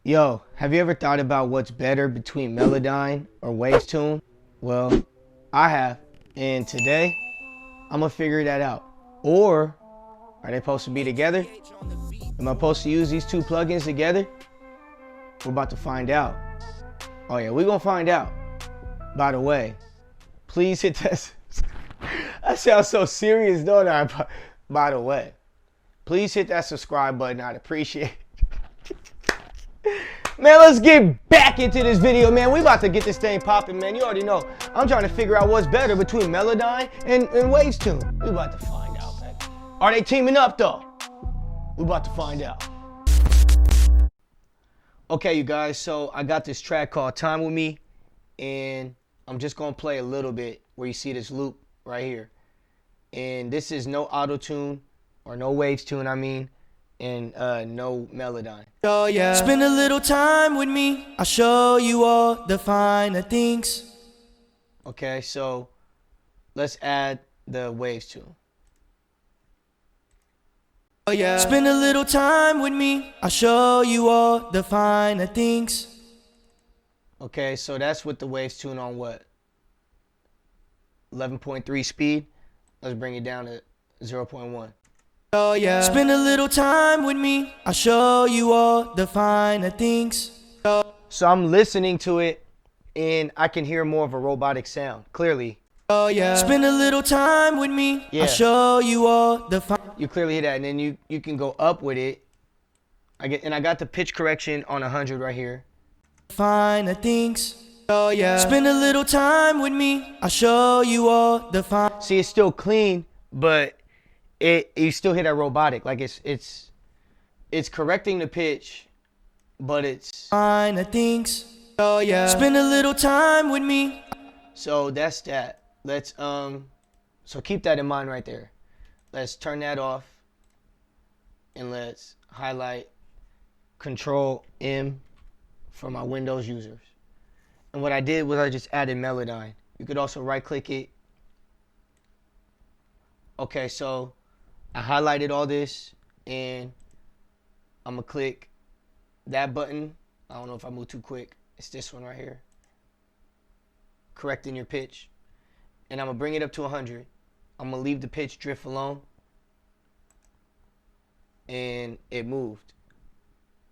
Yo, have you ever thought about what's better between Melodyne or Wavestune? Well, I have, and today I'm gonna figure that out. Or are they supposed to be together? Am I supposed to use these two plugins together? We're about to find out. Oh yeah, we're gonna find out. By the way, please hit that. I sound so serious, don't I? By the way, please hit that subscribe button. I'd appreciate it. Man, let's get back into this video, man. We about to get this thing popping, man. You already know. I'm trying to figure out what's better between Melodyne and Wavestune. We about to find out, baby. Are they teaming up, though? We about to find out. Okay, you guys, so I got this track called Time With Me, and I'm just going to play a little bit where you see this loop right here. And this is no Autotune, or no Wavestune, I mean, and no Melodyne. Oh yeah. Spend a little time with me. I'll show you all the finer things. Okay, so let's add the Wavestune. Oh yeah. Spend a little time with me. I'll show you all the finer things. Okay, so that's with the Wavestune on what? 11.3 speed. Let's bring it down to 0.1. Oh yeah. Spend a little time with me. I'll show you all the finer things. So I'm listening to it and I can hear more of a robotic sound, clearly. Oh yeah. Spend a little time with me. Yeah. I'll show you all the finer. You clearly hear that, and then you can go up with it. I got the pitch correction on 100 right here. Finer things. Oh yeah. Spend a little time with me. I'll show you all the finer. See, it's still clean, but you still hear that robotic. Like it's correcting the pitch, but it's finer things. Oh yeah. Spend a little time with me. So that's that. Let's so keep that in mind right there. Let's turn that off and let's highlight Control M for my Windows users. And what I did was I just added Melodyne. You could also right click it. Okay, so I highlighted all this and I'm gonna click that button. I don't know if I move too quick. It's this one right here. Correcting your pitch. And I'm gonna bring it up to 100. I'm gonna leave the pitch drift alone. And it moved.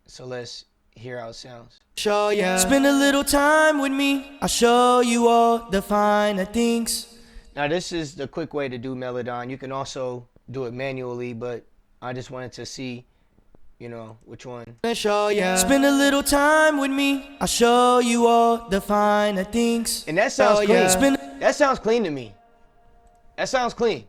So let's hear how it sounds. Show ya. Spend a little time with me. I'll show you all the finer things. Now this is the quick way to do Melodyne. You can also do it manually, but I just wanted to see, you know, which one. Show ya. Spend a little time with me. I'll show you all the finer things. And that sounds clean. Yeah. That sounds clean to me. That sounds clean.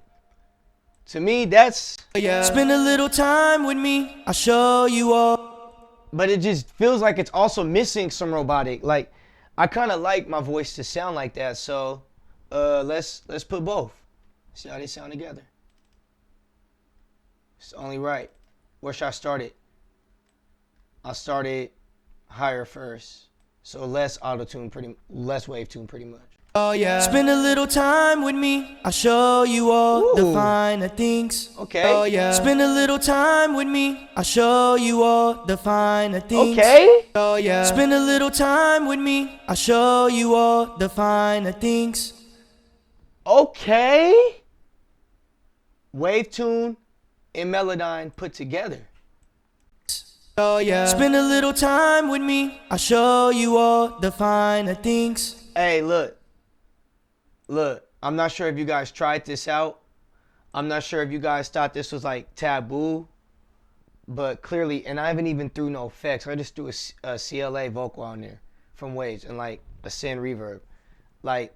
To me, that's... Yeah. Spend a little time with me. I'll show you all. But it just feels like it's also missing some robotic. Like, I kind of like my voice to sound like that. So, let's put both. See how they sound together. It's only right. Where should I start it? I'll start it higher first. So less Autotune, less Wavestune pretty much. Oh yeah. Spend a little time with me. I'll show you all the finer things. Okay. Oh yeah. Spend a little time with me. I'll show you all the finer things. Okay. Oh yeah. Spend a little time with me. I'll show you all the finer things. Okay. Wavestune and Melodyne put together. Oh yeah. Spend a little time with me. I'll show you all the finer things. Hey, look. Look, I'm not sure if you guys tried this out. I'm not sure if you guys thought this was like taboo. But clearly, and I haven't even threw no effects. I just threw a CLA vocal on there from Waves and like a send reverb. Like,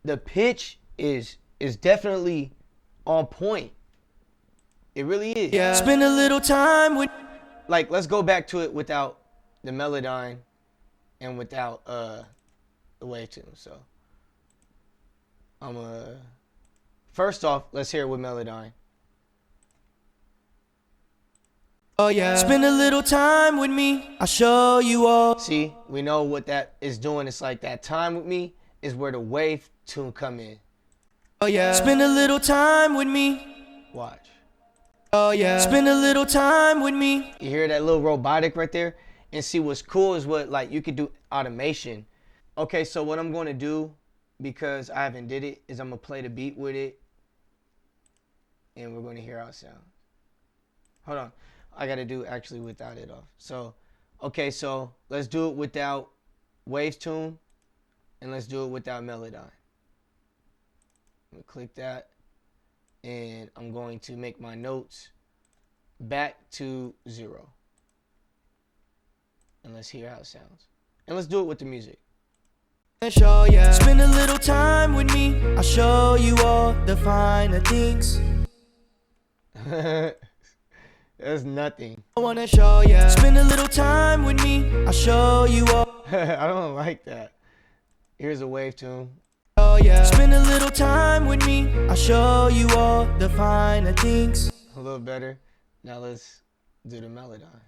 the pitch is definitely on point. It really is. Yeah. Spend a little time with... Like, let's go back to it without the Melodyne and without the Wavestune. So first off, let's hear it with Melodyne. Oh yeah. Spend a little time with me. I'll show you all. See, we know what that is doing. It's like that time with me is where the Wavestune come in. Oh yeah. Spend a little time with me. Watch. Oh yeah. Spend a little time with me. You hear that little robotic right there? And see, what's cool is what, like, you could do automation. Okay, so what I'm going to do, because I haven't did it, is I'm going to play the beat with it. And we're going to hear how it sounds. Hold on. I got to do actually without it off. So, okay, so let's do it without Wavestune. And let's do it without Melodyne. I'm going to click that. And I'm going to make my notes back to 0. And let's hear how it sounds. And let's do it with the music. Show ya. Spend a little time with me. I'll show you all the finer things. That's nothing. I wanna show ya. Spend a little time with me. I'll show you all. I don't like that. Here's a wave tune. Oh yeah. Spend a little time with me. I'll show you all the finer things. A little better. Now let's do the Melodyne.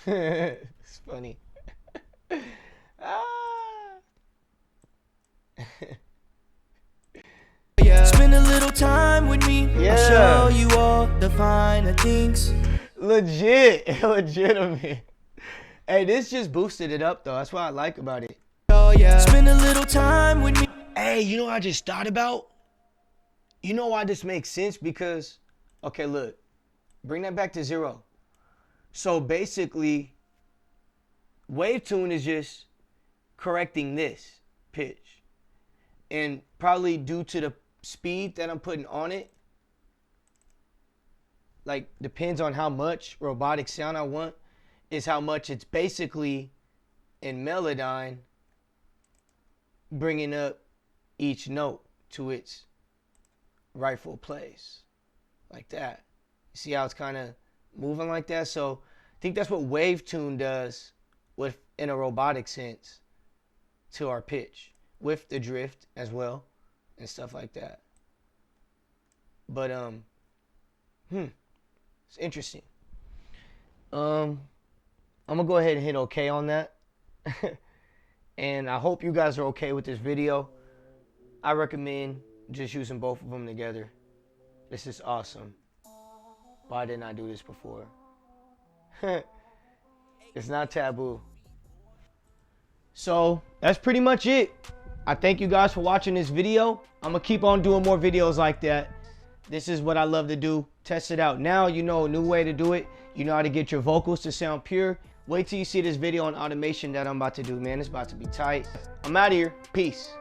It's funny. Yeah. Spend a little time with me. Yeah. I'll show you all the finer things. Legitimate. Hey, this just boosted it up though. That's what I like about it. Oh yeah. Spend a little time with me. Hey, you know what I just thought about? You know why this makes sense? Because, okay, look, bring that back to 0. So basically, Wavestune is just correcting this pitch. And probably due to the speed that I'm putting on it, like depends on how much robotic sound I want, is how much it's basically in Melodyne bringing up each note to its rightful place. Like that. See how it's kind of moving like that? So I think that's what Wavestune does with, in a robotic sense, to our pitch, with the drift as well and stuff like that. But it's interesting. I'm gonna go ahead and hit OK on that. And I hope you guys are okay with this video. I recommend just using both of them together. This is awesome. Why didn't I do this before? It's not taboo. So that's pretty much it. I thank you guys for watching this video. I'm gonna keep on doing more videos like that. This is what I love to do. Test it out. Now you know a new way to do it. You know how to get your vocals to sound pure. Wait till you see this video on automation that I'm about to do, man. It's about to be tight. I'm out of here. Peace.